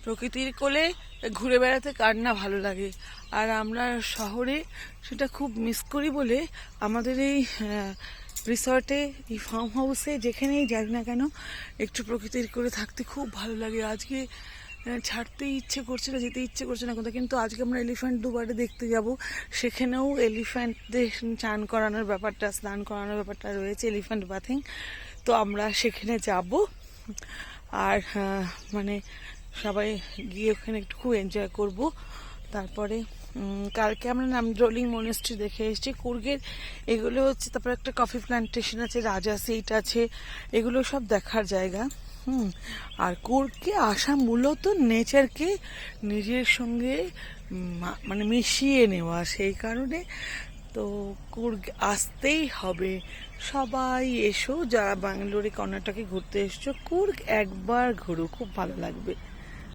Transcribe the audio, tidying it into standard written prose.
প্রকৃতির কোলে ঘুরে বেড়াতে কার না ভালো লাগে। আর আমরা শহরে সেটা খুব মিস করি বলে আমাদের এই রিসর্টে, এই ফার্ম হাউসে, যেখানেই যাই না কেন একটু প্রকৃতির কোলে থাকতে খুব ভালো লাগে। আজকে ছাড়তেই ইচ্ছে করছে না, যেতে ইচ্ছে করছে না কোথাও, কিন্তু আজকে আমরা এলিফ্যান্ট দুবারে দেখতে যাব। সেখানেও এলিফ্যান্টদের চান করানোর ব্যাপারটা, স্নান করানোর ব্যাপারটা রয়েছে, এলিফ্যান্ট বাথিং। তো আমরা সেখানে যাব। আর মানে সবাই গিয়ে ওখানে একটু খুব এনজয় করব। তারপরে কালকে আমরা নামড্রোলিং মনেস্ট্রি দেখে এসেছি, কুর্গের এগুলো হচ্ছে। তারপরে একটা কফি প্ল্যান্টেশন আছে, রাজা সিট আছে, এগুলো সব দেখার জায়গা। আর কুর্গকে আসা মূলত নেচারকে নিজের সঙ্গে মানে মিশিয়ে নেওয়া, সেই কারণে তো কুর্গ আসতেই হবে। সবাই এসো, যারা ব্যাঙ্গালোরে কর্ণাটকে ঘুরতে এসছো, কুর্গ একবার ঘুরো, খুব ভালো লাগবে।